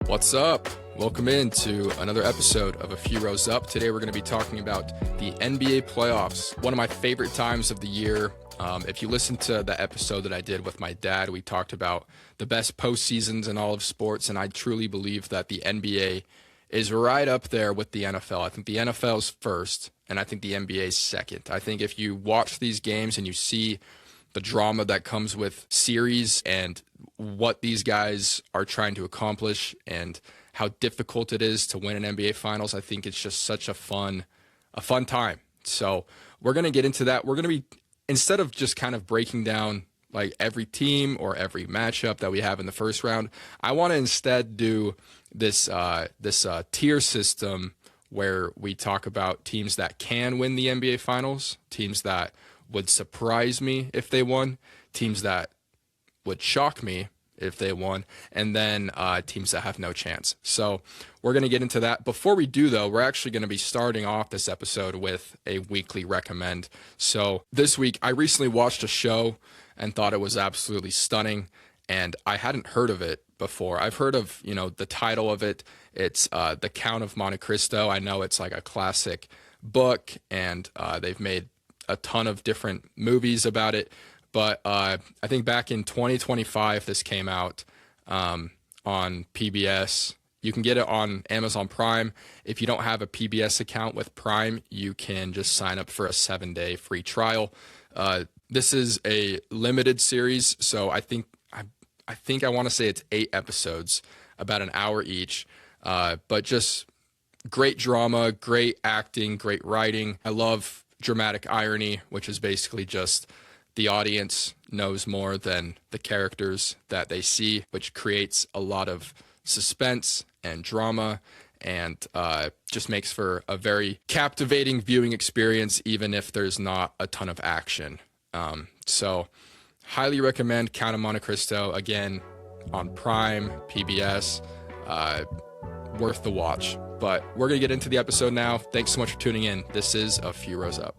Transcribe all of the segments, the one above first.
What's up? Welcome into another episode of A Few Rows Up. Today we're going to be talking about the NBA playoffs, one of my favorite times of the year. If you listen to the episode that I did with my dad, we talked about the best postseasons in all of sports, and I truly believe that the NBA is right up there with the NFL. I think the NFL is first, and I think the NBA is second. I think if you watch these games and you see the drama that comes with series and what these guys are trying to accomplish and how difficult it is to win an NBA Finals, I think it's just such a fun time. So we're going to get into that. We're going to be, instead of just kind of breaking down like every team or every matchup that we have in the first round, I want to instead do this tier system where we talk about teams that can win the NBA Finals, teams that would surprise me if they won, teams that would shock me if they won, and then teams that have no chance. So we're going to get into that. Before we do, though, we're actually going to be starting off this episode with a weekly recommend. So this week, I recently watched a show and thought it was absolutely stunning, and I hadn't heard of it before. I've heard of, the title of it. It's The Count of Monte Cristo. I know it's like a classic book, and they've made a ton of different movies about it. But I think back in 2025, this came out on PBS. You can get it on Amazon Prime. If you don't have a PBS account with Prime, you can just sign up for a 7-day free trial. This is a limited series, so I think I want to say it's 8 episodes, about an hour each. But just great drama, great acting, great writing. I love dramatic irony, which is basically just the audience knows more than the characters that they see, which creates a lot of suspense and drama and just makes for a very captivating viewing experience, even if there's not a ton of action. So highly recommend Count of Monte Cristo, again, on Prime, PBS, worth the watch. But we're going to get into the episode now. Thanks so much for tuning in. This is A Few Rows Up.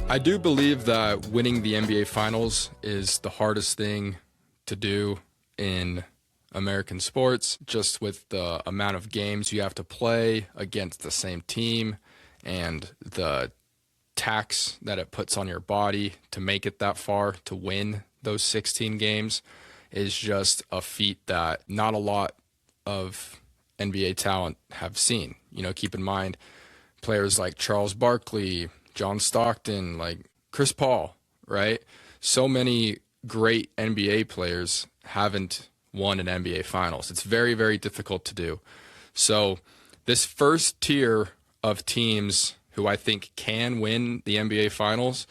I do believe that winning the NBA Finals is the hardest thing to do in American sports, just with the amount of games you have to play against the same team and the tax that it puts on your body to make it that far to win those 16 games is just a feat that not a lot of NBA talent have seen. Keep in mind players like Charles Barkley, John Stockton, like Chris Paul, right? So many great NBA players haven't won an NBA Finals. It's very, very difficult to do. So this first tier of teams who I think can win the NBA Finals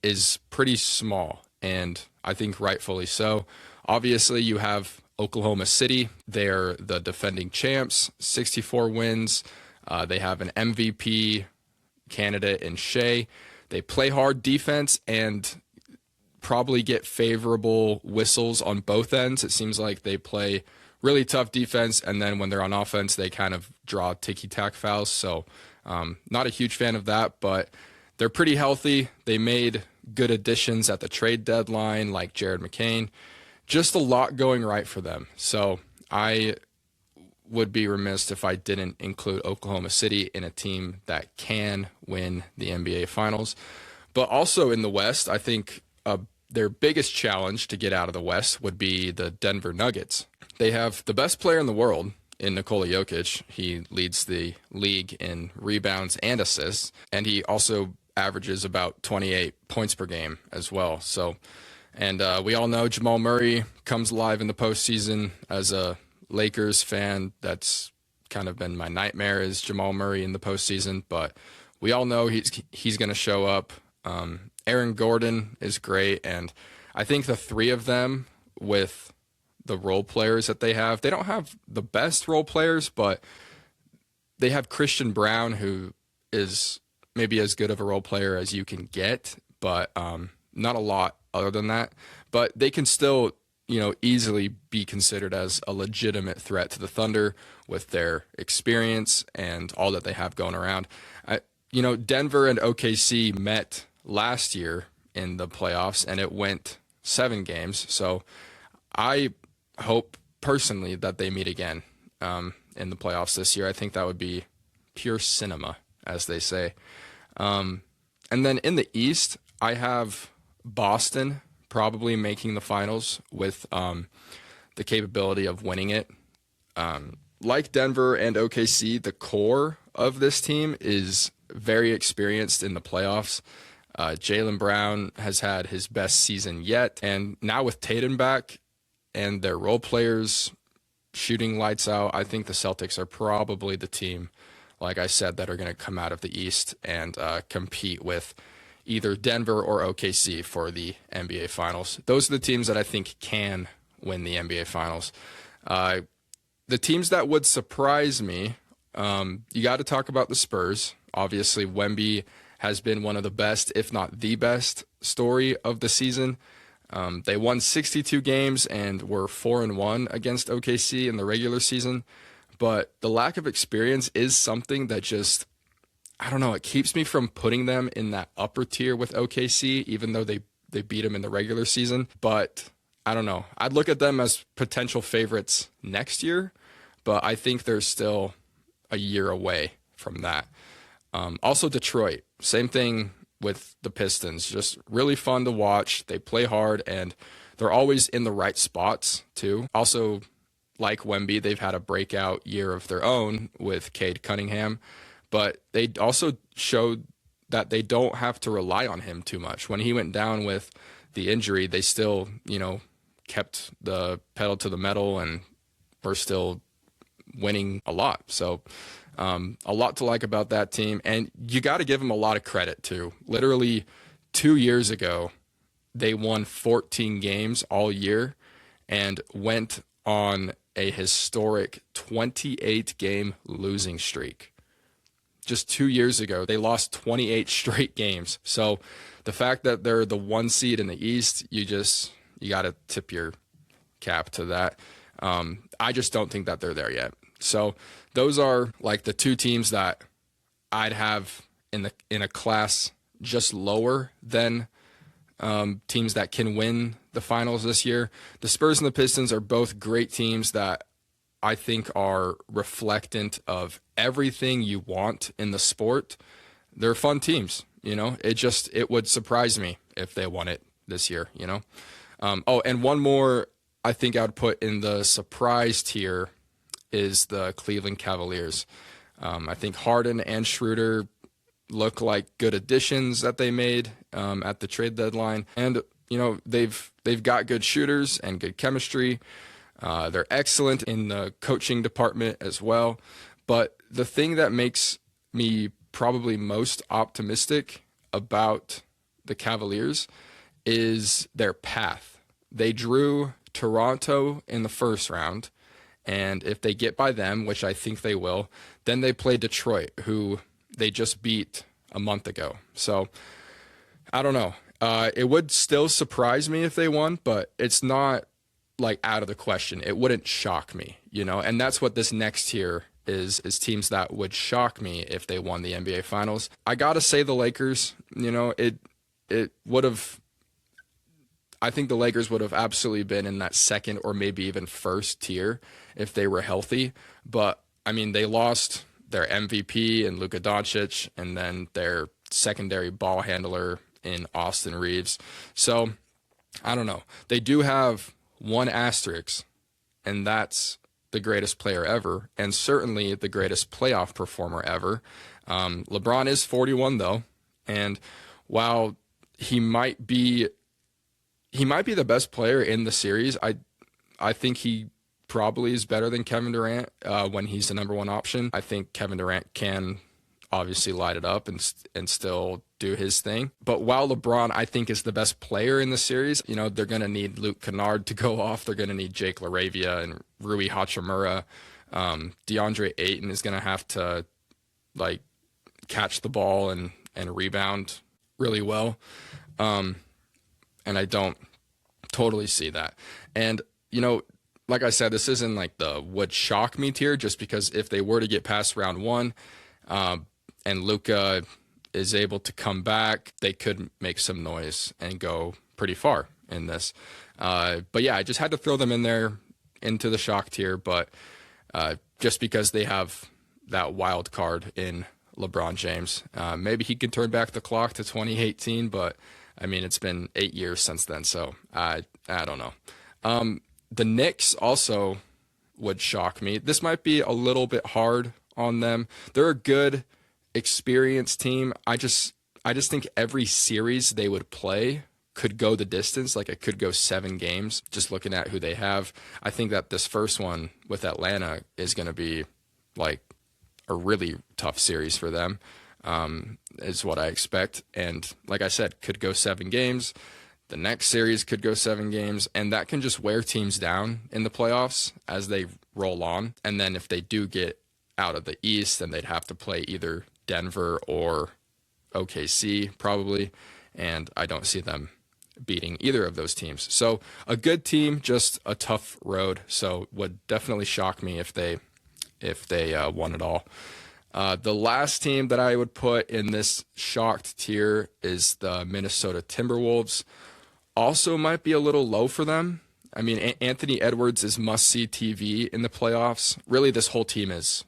is pretty small, and I think rightfully so. Obviously, you have Oklahoma City. They're the defending champs, 64 wins. They have an MVP candidate in Shea. They play hard defense and probably get favorable whistles on both ends. It seems like they play really tough defense, and then when they're on offense, they kind of draw ticky-tack fouls. So not a huge fan of that, but they're pretty healthy. They made good additions at the trade deadline, like Jared McCain. Just a lot going right for them. So I would be remiss if I didn't include Oklahoma City in a team that can win the NBA Finals. But also in the West, I think their biggest challenge to get out of the West would be the Denver Nuggets. They have the best player in the world in Nikola Jokic. He leads the league in rebounds and assists, and he also averages about 28 points per game as well. So, and we all know Jamal Murray comes alive in the postseason. As a Lakers fan, that's kind of been my nightmare, is Jamal Murray in the postseason, but we all know he's going to show up. Aaron Gordon is great, and I think the three of them, with the role players that they don't have the best role players, but they have Christian Brown, who is maybe as good of a role player as you can get, but not a lot other than that. But they can still, easily be considered as a legitimate threat to the Thunder with their experience and all that they have going around. Denver and OKC met last year in the playoffs, and it went 7 games. So I hope personally that they meet again in the playoffs this year. I think that would be pure cinema, as they say. And then in the East, I have Boston probably making the finals with the capability of winning it. Like Denver and OKC, the core of this team is very experienced in the playoffs. Jaylen Brown has had his best season yet. And now with Tatum back and their role players shooting lights out, I think the Celtics are probably the team, like I said, that are going to come out of the East and compete with either Denver or OKC for the NBA Finals. Those are the teams that I think can win the NBA Finals. The teams that would surprise me, you got to talk about the Spurs. Obviously, Wemby has been one of the best, if not the best, story of the season. They won 62 games and were 4-1 against OKC in the regular season. But the lack of experience is something that just, I don't know, it keeps me from putting them in that upper tier with OKC, even though they beat them in the regular season. But I don't know. I'd look at them as potential favorites next year, but I think they're still a year away from that. Also, Detroit, same thing with the Pistons. Just really fun to watch. They play hard, and they're always in the right spots, too. Also, like Wemby, they've had a breakout year of their own with Cade Cunningham, but they also showed that they don't have to rely on him too much. When he went down with the injury, they still, kept the pedal to the metal and were still winning a lot. So a lot to like about that team. And you got to give them a lot of credit, too. Literally 2 years ago, they won 14 games all year and went on a historic 28-game losing streak. Just 2 years ago, they lost 28 straight games. So the fact that they're the 1 seed in the East, you got to tip your cap to that. I just don't think that they're there yet. So those are like the 2 teams that I'd have in a class just lower than teams that can win the finals this year. The Spurs and the Pistons are both great teams that I think are reflectant of everything you want in the sport. They're fun teams, it would surprise me if they won it this year, and one more I think I would put in the surprise tier is the Cleveland Cavaliers. I think Harden and Schroeder look like good additions that they made at the trade deadline. And, they've got good shooters and good chemistry. They're excellent in the coaching department as well. But the thing that makes me probably most optimistic about the Cavaliers is their path. They drew Toronto in the first round. And if they get by them, which I think they will, then they play Detroit, who they just beat a month ago. So I don't know. It would still surprise me if they won, but it's not like out of the question. It wouldn't shock me, and that's what this next tier is teams that would shock me if they won the NBA Finals. I got to say the Lakers, it would have, I think the Lakers would have absolutely been in that second or maybe even first tier if they were healthy. But, they lost their MVP in Luka Doncic and then their secondary ball handler in Austin Reeves. So, I don't know. They do have one asterisk, and that's the greatest player ever, and certainly the greatest playoff performer ever. LeBron is 41, though, and while he might be the best player in the series, I think he probably is better than Kevin Durant when he's the number one option. I think Kevin Durant can obviously light it up and still do his thing. But while LeBron, I think, is the best player in the series, they're going to need Luke Kennard to go off. They're going to need Jake LaRavia and Rui Hachimura. DeAndre Ayton is going to have to catch the ball and rebound really well. And I don't totally see that. And, like I said, this isn't like the would shock me tier, just because if they were to get past round 1 and Luka is able to come back, they could make some noise and go pretty far in this. But yeah, I just had to throw them in there into the shock tier, but just because they have that wild card in LeBron James. Maybe he can turn back the clock to 2018, but I mean, it's been 8 years since then, so I don't know. The Knicks also would shock me. This might be a little bit hard on them. They're a good, experienced team. I just think every series they would play could go the distance. Like, it could go 7 games, just looking at who they have. I think that this first one with Atlanta is going to be like a really tough series for them, is what I expect. And like I said, could go 7 games. The next series could go 7 games, and that can just wear teams down in the playoffs as they roll on. And then if they do get out of the East, then they'd have to play either Denver or OKC probably, and I don't see them beating either of those teams. So a good team, just a tough road. So would definitely shock me if they won it all. The last team that I would put in this shocked tier is the Minnesota Timberwolves. Also might be a little low for them. I mean, Anthony Edwards is must-see TV in the playoffs. Really, this whole team is.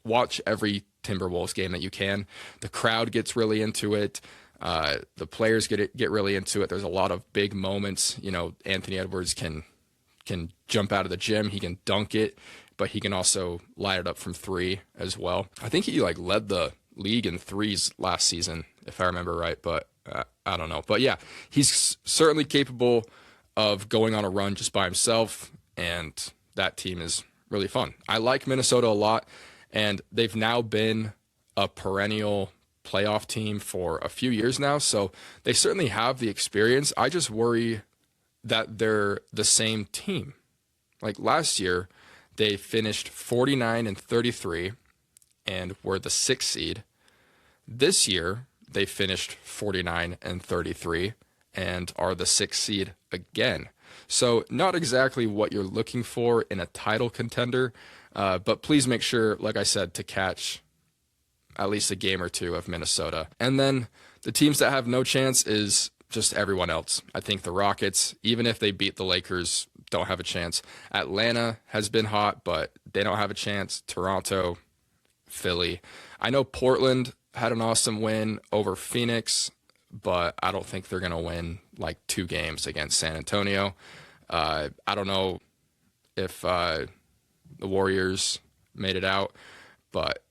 Watch every Timberwolves game that you can. The crowd gets really into it. The players get really into it. There's a lot of big moments. You know, Anthony Edwards can jump out of the gym. He can dunk it, but he can also light it up from 3 as well. I think he led the league in threes last season, if I remember right, but I don't know. But yeah, he's certainly capable of going on a run just by himself, and that team is really fun. I like Minnesota a lot, and they've now been a perennial playoff team for a few years now, so they certainly have the experience. I just worry that they're the same team. Like last year, they finished 49-33 and were the 6th seed. This year, they finished 49-33 and are the 6th seed again. So not exactly what you're looking for in a title contender, but please make sure, like I said, to catch at least a game or 2 of Minnesota. And then the teams that have no chance is just everyone else. I think the Rockets, even if they beat the Lakers, don't have a chance. Atlanta has been hot, but they don't have a chance. Toronto, Philly. I know Portland had an awesome win over Phoenix, but I don't think they're going to win like 2 games against San Antonio. I don't know if the Warriors made it out, but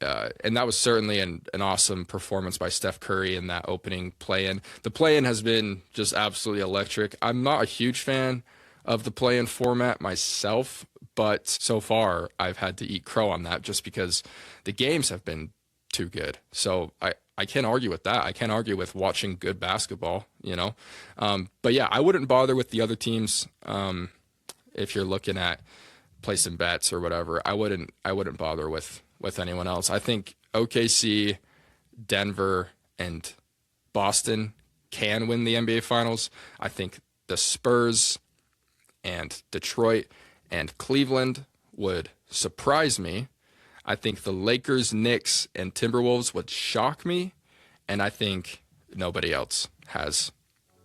and that was certainly an awesome performance by Steph Curry in that opening play-in. The play-in has been just absolutely electric. I'm not a huge fan of the play-in format myself, but so far I've had to eat crow on that just because the games have been too good. So I can't argue with that. I can't argue with watching good basketball, you know. But yeah, I wouldn't bother with the other teams if you're looking at placing bets or whatever. I wouldn't bother with anyone else. I think OKC, Denver, and Boston can win the NBA Finals. I think the Spurs and Detroit and Cleveland would surprise me. I think the Lakers, Knicks, and Timberwolves would shock me, and I think nobody else has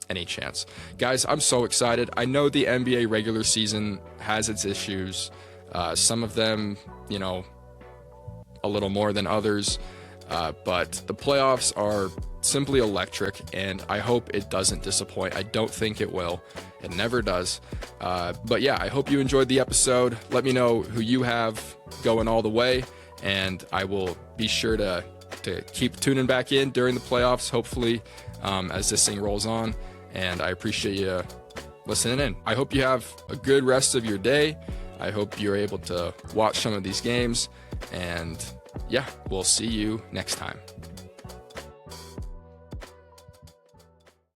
any chance. Guys, I'm so excited. I know the NBA regular season has its issues. Some of them, you know, a little more than others, but the playoffs are simply electric, and I hope it doesn't disappoint. I don't think it will. It never does. But yeah, I hope you enjoyed the episode. Let me know who you have going all the way, and I will be sure to keep tuning back in during the playoffs, hopefully, as this thing rolls on. And I appreciate you listening in. I hope you have a good rest of your day. I hope you're able to watch some of these games, and yeah, we'll see you next time.